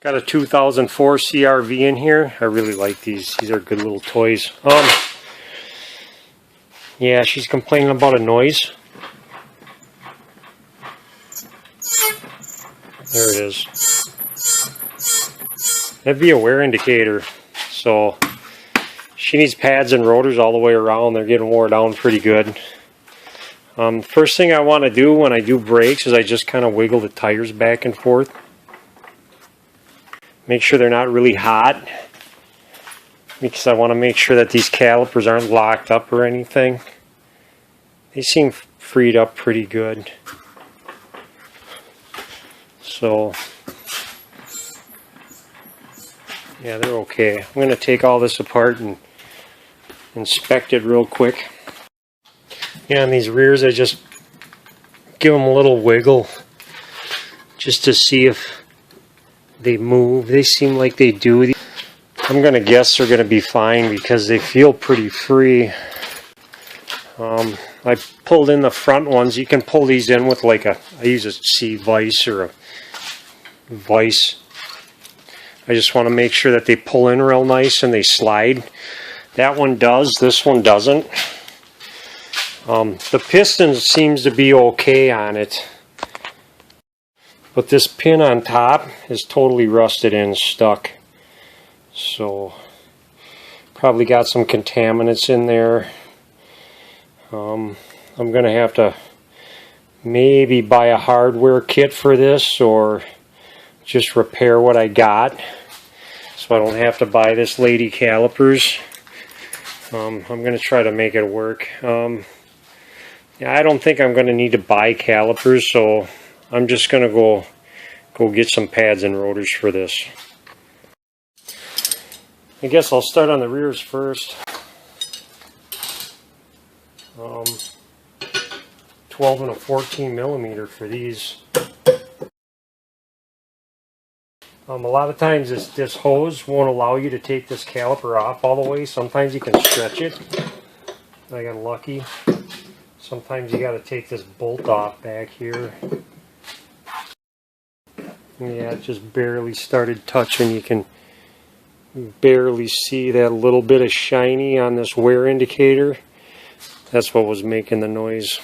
Got a 2004 CRV in here. I really like these. These are good little toys. Yeah, she's complaining about a noise. There it is. That'd be a wear indicator. So she needs pads and rotors all the way around. They're getting wore down pretty good. First thing I want to do when I do brakes is I just kind of wiggle the tires back and forth. Make sure they're not really hot, because I want to make sure that these calipers aren't locked up or anything. They seem freed up pretty good. So, yeah, they're okay. I'm going to take all this apart and inspect it real quick. Yeah, on these rears I just give them a little wiggle just to see if they move. They seem like they do. I'm going to guess they're going to be fine because they feel pretty free. I pulled in the front ones. You can pull these in with like I use a C-vise or a vise. I just want to make sure that they pull in real nice and they slide. That one does, this one doesn't. The piston seems to be okay on it. But this pin on top is totally rusted and stuck. So, probably got some contaminants in there. I'm going to have to maybe buy a hardware kit for this or just repair what I got so I don't have to buy this lady calipers. I'm going to try to make it work. Yeah, I don't think I'm going to need to buy calipers, so I'm just going to go get some pads and rotors for this. I guess I'll start on the rears first. 12 and a 14 millimeter for these. A lot of times this hose won't allow you to take this caliper off all the way. Sometimes you can stretch it. I got lucky. Sometimes you got to take this bolt off back here. Yeah, it just barely started touching. You can barely see that little bit of shiny on this wear indicator. That's what was making the noise.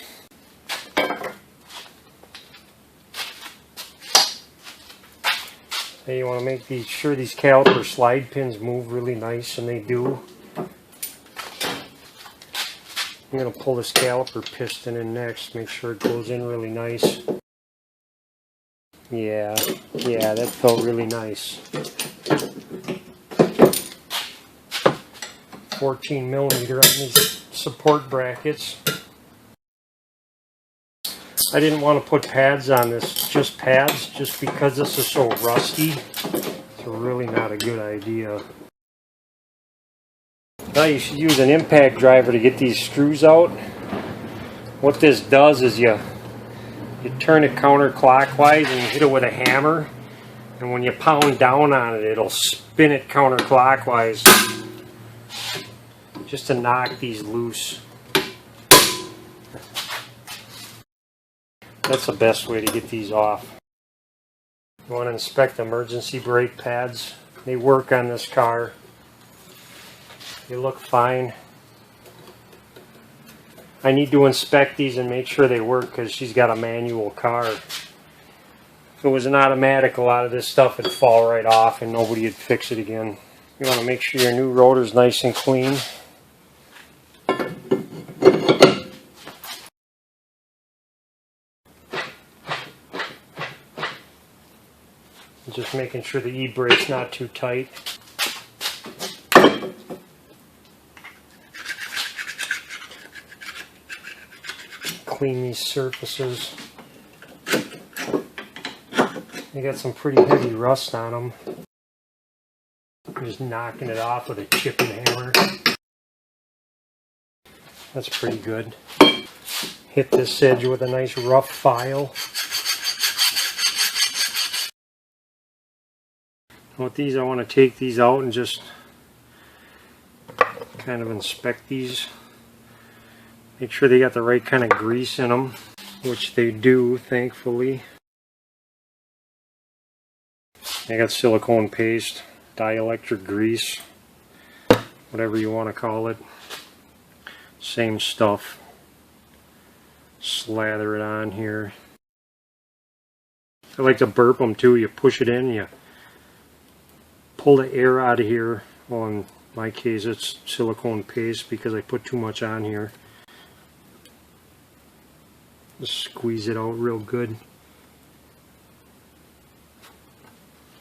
Hey, you want to make sure these caliper slide pins move really nice, and they do. I'm going to pull this caliper piston in next, make sure it goes in really nice. Yeah, that felt really nice. 14 millimeter on these support brackets. I didn't want to put pads on this, just pads, just because this is so rusty. It's really not a good idea. Now you should use an impact driver to get these screws out. What this does is you turn it counterclockwise and you hit it with a hammer, and when you pound down on it, it'll spin it counterclockwise just to knock these loose. That's the best way to get these off. You want to inspect emergency brake pads. They work on this car. They look fine. I need to inspect these and make sure they work because she's got a manual car. If it was an automatic, a lot of this stuff would fall right off and nobody would fix it again. You want to make sure your new rotor's nice and clean. Just making sure the e-brake's not too tight. Clean these surfaces. They got some pretty heavy rust on them. I'm just knocking it off with a chipping hammer. That's pretty good. Hit this edge with a nice rough file. With these, I want to take these out and just kind of inspect these. Make sure they got the right kind of grease in them, which they do, thankfully. I got silicone paste, dielectric grease, whatever you want to call it. Same stuff. Slather it on here. I like to burp them too. You push it in, you pull the air out of here. Well, in my case it's silicone paste because I put too much on here. Just squeeze it out real good.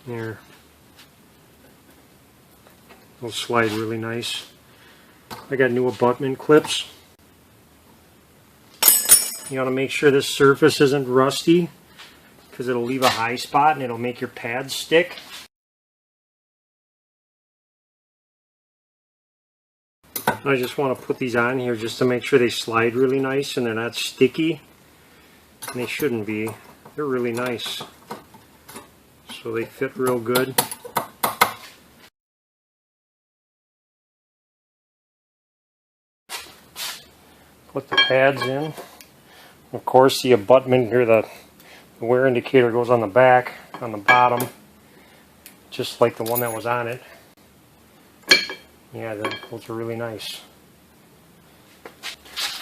There. It'll slide really nice. I got new abutment clips. You want to make sure this surface isn't rusty because it'll leave a high spot and it'll make your pads stick. I just want to put these on here just to make sure they slide really nice and they're not sticky. And they shouldn't be. They're really nice. So they fit real good. Put the pads in. Of course the abutment here, the wear indicator goes on the back, on the bottom, just like the one that was on it. Yeah, those are really nice.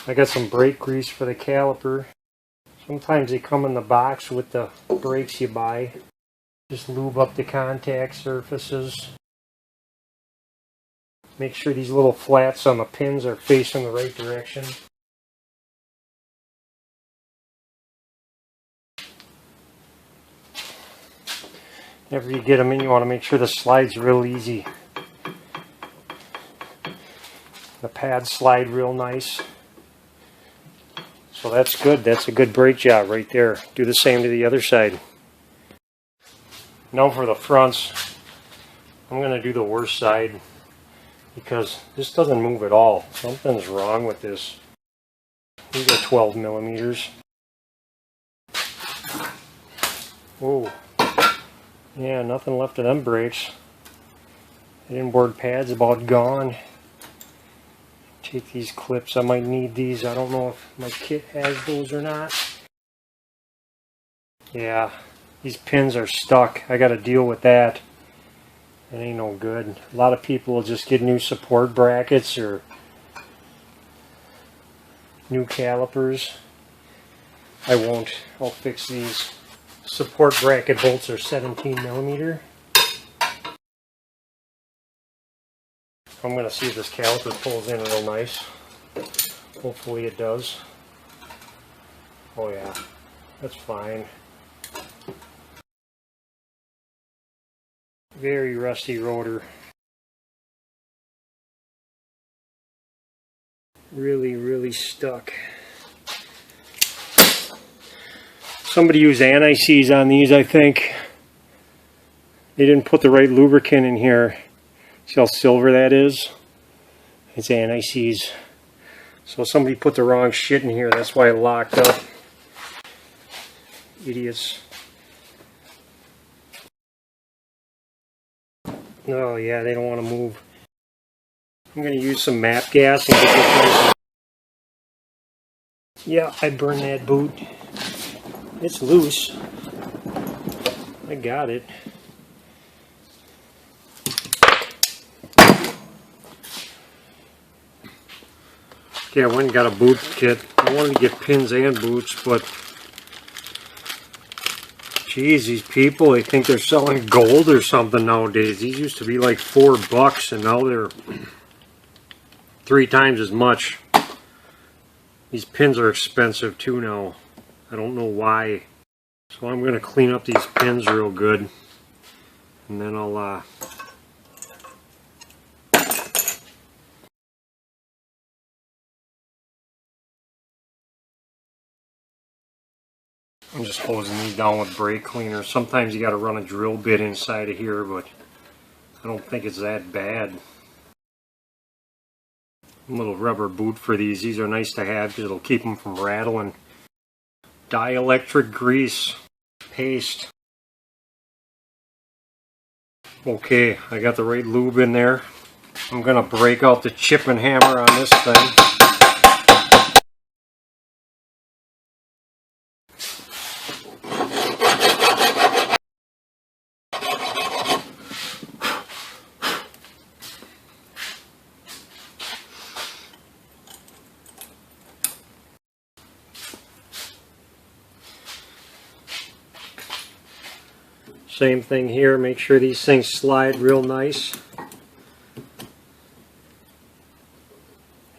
I got some brake grease for the caliper. Sometimes they come in the box with the brakes you buy. Just lube up the contact surfaces. Make sure these little flats on the pins are facing the right direction. Whenever you get them in, you want to make sure the slide's real easy. The pads slide real nice. So that's good. That's a good brake job right there. Do the same to the other side. Now for the fronts, I'm going to do the worst side because this doesn't move at all. Something's wrong with this. These are 12 millimeters. Whoa. Yeah, nothing left of them brakes. The inboard pad's about gone. Take these clips. I might need these. I don't know if my kit has those or not. Yeah, these pins are stuck. I got to deal with that. It ain't no good. A lot of people will just get new support brackets or new calipers. I won't. I'll fix these. Support bracket bolts are 17 millimeter. I'm going to see if this caliper pulls in real nice. Hopefully it does. Oh yeah, that's fine. Very rusty rotor. Really stuck. Somebody used anti-seize on these, I think. They didn't put the right lubricant in here. See how silver that is? It's anti-seize. So somebody put the wrong shit in here. That's why it locked up. Idiots. Oh yeah, they don't want to move. I'm going to use some MAP gas and get this nice. Yeah, I burned that boot. It's loose. I got it. Okay, I went and got a boot kit. I wanted to get pins and boots, but geez, these people, they think they're selling gold or something nowadays. These used to be like $4 and now they're 3 times as much. These pins are expensive too now. I don't know why. So I'm going to clean up these pins real good. And then I'll I'm just hosing these down with brake cleaner. Sometimes you got to run a drill bit inside of here, but I don't think it's that bad. A little rubber boot for these. These are nice to have because it'll keep them from rattling. Dielectric grease paste. Okay, I got the right lube in there. I'm going to break out the chip and hammer on this thing. Same thing here, make sure these things slide real nice.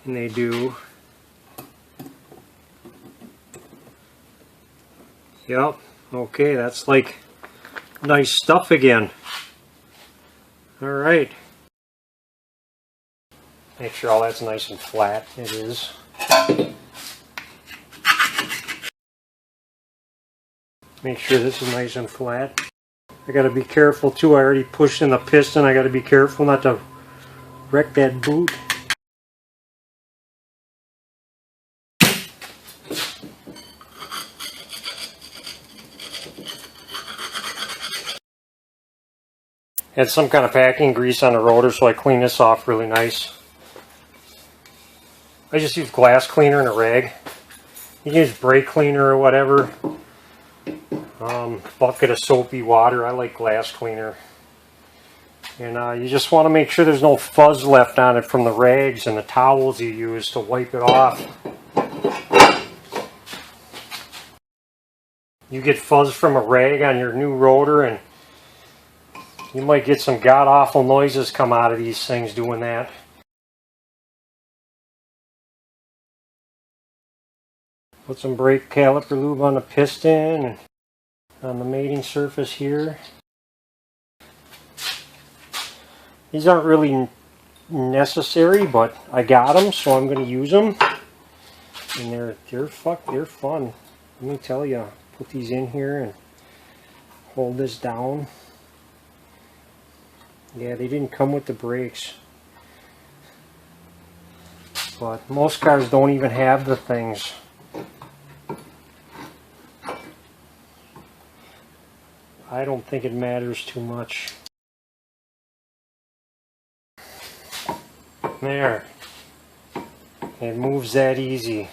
And they do. Yep, okay, that's like nice stuff again. Alright. Make sure all that's nice and flat. It is. Make sure this is nice and flat. I gotta be careful too, I already pushed in the piston. I gotta be careful not to wreck that boot. Had some kind of packing grease on the rotor, so I cleaned this off really nice. I just use glass cleaner and a rag. You can use brake cleaner or whatever. Bucket of soapy water. I like glass cleaner. And you just want to make sure there's no fuzz left on it from the rags and the towels you use to wipe it off. You get fuzz from a rag on your new rotor and you might get some god-awful noises come out of these things doing that. Put some brake caliper lube on the piston and on the mating surface here. These aren't really necessary, but I got them, so I'm going to use them. And they're fun. Let me tell you, put these in here and hold this down. Yeah, they didn't come with the brakes. But most cars don't even have the things. I don't think it matters too much. There. It moves that easy.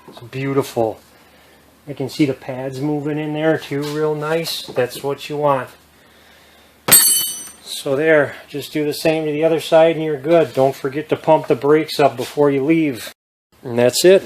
It's beautiful. I can see the pads moving in there too, real nice. That's what you want. So there, just do the same to the other side and you're good. Don't forget to pump the brakes up before you leave. And that's it.